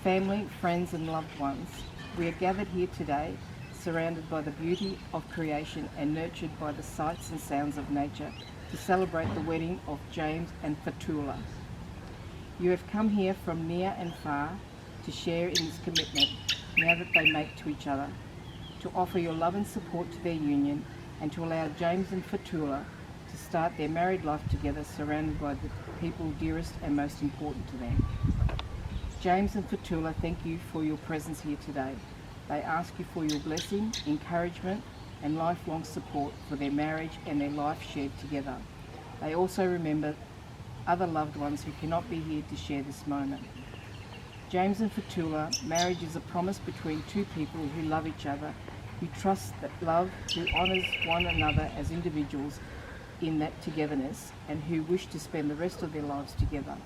Family, friends and loved ones, we are gathered here today, surrounded by the beauty of creation and nurtured by the sights and sounds of nature, to celebrate the wedding of James and Fatula. You have come here from near and far to share in this commitment now that they make to each other, to offer your love and support to their union, and to allow James and Fatula to start their married life together, surrounded by the people dearest and most important to them. James and Fatula thank you for your presence here today. They ask you for your blessing, encouragement and lifelong support for their marriage and their life shared together. They also remember other loved ones who cannot be here to share this moment. James and Fatula, marriage is a promise between two people who love each other, who trust that love, who honours one another as individuals in that togetherness, and who wish to spend the rest of their lives together.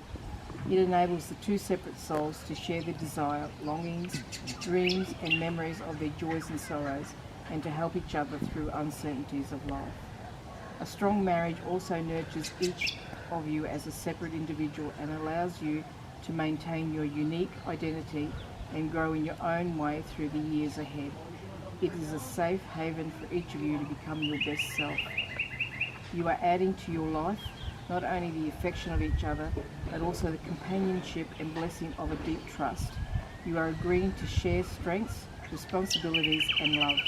It enables the two separate souls to share their desire, longings, dreams and memories of their joys and sorrows, and to help each other through uncertainties of life. A strong marriage also nurtures each of you as a separate individual and allows you to maintain your unique identity and grow in your own way through the years ahead. It is a safe haven for each of you to become your best self. You are adding to your life not only the affection of each other, but also the companionship and blessing of a deep trust. You are agreeing to share strengths, responsibilities and love.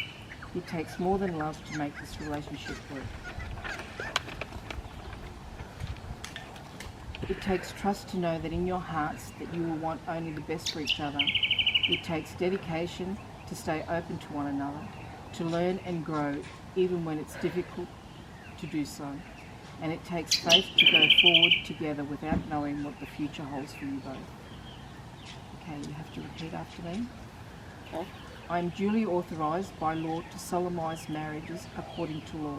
It takes more than love to make this relationship work. It takes trust to know that in your hearts that you will want only the best for each other. It takes dedication to stay open to one another, to learn and grow even when it's difficult to do so. And it takes faith to go forward together without knowing what the future holds for you both. Okay, you have to repeat after me. Okay. I am duly authorised by law to solemnise marriages according to law.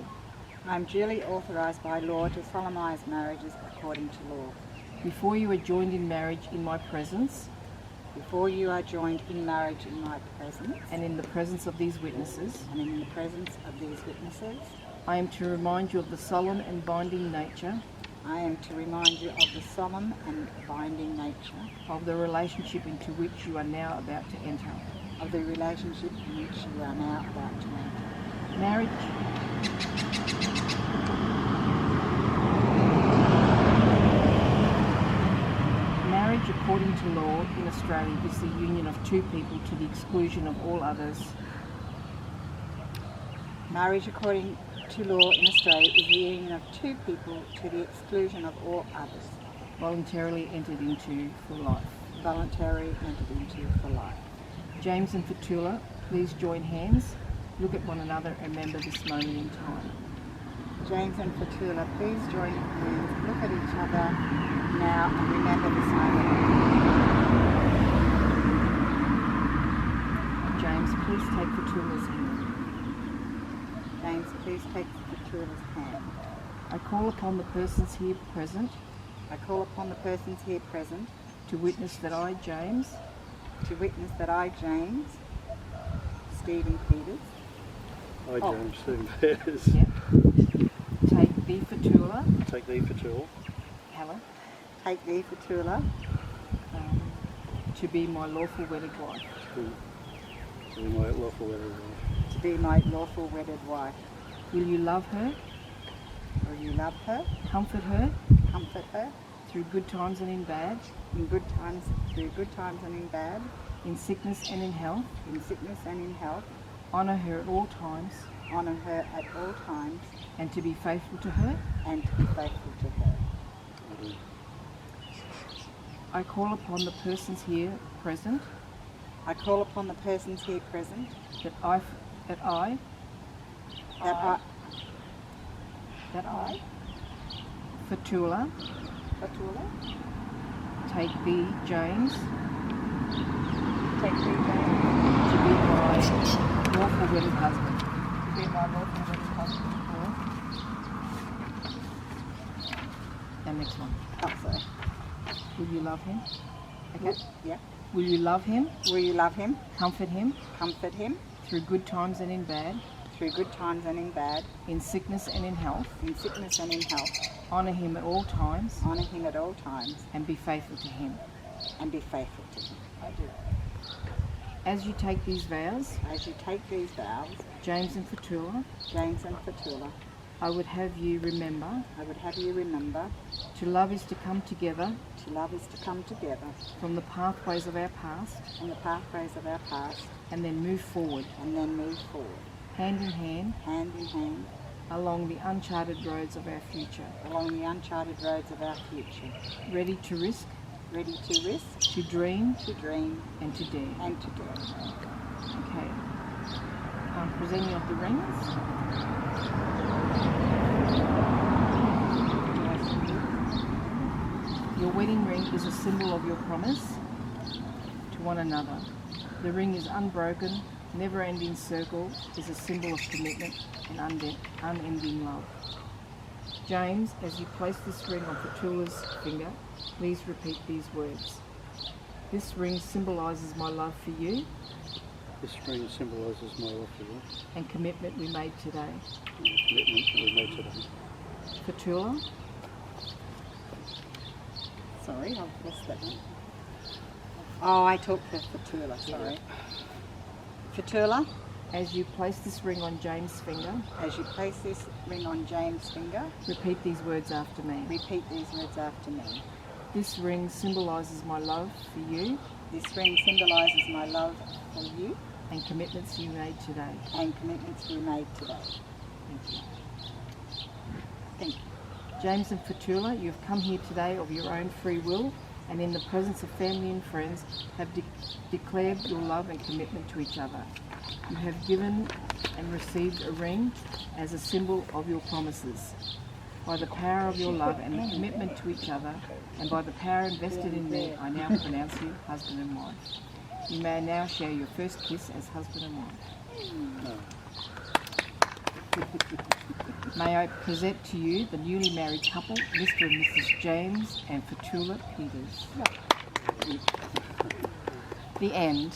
I am duly authorised by law to solemnise marriages according to law. Before you are joined in marriage in my presence, Before you are joined in marriage in my presence, and in the presence of these witnesses, and in the presence of these witnesses, I am to remind you of the solemn and binding nature I am to remind you of the solemn and binding nature of the relationship into which you are now about to enter. of the relationship in which you are now about to enter. Marriage according to law in Australia is the union of two people to the exclusion of all others. Marriage according to law in Australia is the union of two people to the exclusion of all others, Voluntarily entered into for life. voluntarily entered into for life. James and Fatula, please join hands, look at one another and remember this moment in time. James and Fatula, please join hands, look at each other now and remember this moment. James, please take Fatula's hand. James, please take Fatula's hand. I call upon the persons here present I call upon the persons here present to witness that I, James, Stephen Peters, I, James, Stephen Peters. Yep. Take thee, Fatula, Take thee, Fatula, Helen, take thee, Fatula, to be my lawful wedded wife. to be my lawful wedded wife. to be my lawful wedded wife. Will you love her, Will you love her, comfort her comfort her, through good times and in bad, through good times and in bad, in sickness and in health, in sickness and in health, honour her at all times, honour her at all times, and to be faithful to her? and to be faithful to her. I call upon the persons here present I call upon the persons here present that I, Fatula, Fatula, take thee, James, take thee, James, to be my lawful wedded husband. to be my lawful wedded husband. And next one. Oh, sorry. Will you love him? Okay. Yeah. Will you love him, Will you love him, comfort him comfort him, through good times and in bad, through good times and in bad, in sickness and in health, in sickness and in health, honour him at all times, honour him at all times, and be faithful to him? and be faithful to him? I do. As you take these vows, as you take these vows, James and Fatula, James and Fatula, I would have you remember I would have you remember to love is to come together to love is to come together from the pathways of our past from the pathways of our past and then move forward, and then move forward, hand in hand, along the uncharted roads of our future, along the uncharted roads of our future, ready to risk, to dream, and to dare. Okay. Presenting of the rings. Your wedding ring is a symbol of your promise to one another. The ring is unbroken, never-ending circle, is a symbol of commitment and unending love. James, as you place this ring on Fatula's finger, please repeat these words. This ring symbolises my love for you. This ring symbolises my love for you. And commitment we made today. And the commitment that we made today. Fatula, Sorry, I've lost that one. Oh, I talked for Fatula, sorry. Fatula, as you place this ring on James' finger, as you place this ring on James' finger, repeat these words after me. repeat these words after me. This ring symbolises my love for you This ring symbolises my love for you and commitments you made today. and commitments we made today. Thank you. Thank you. James and Fatula, you have come here today of your own free will and in the presence of family and friends have declared your love and commitment to each other. You have given and received a ring as a symbol of your promises. By the power of your love and the commitment to each other, and by the power invested in me, I now pronounce you husband and wife. You may now share your first kiss as husband and wife. May I present to you the newly married couple, Mr. and Mrs. James and Fatula Peters. The end.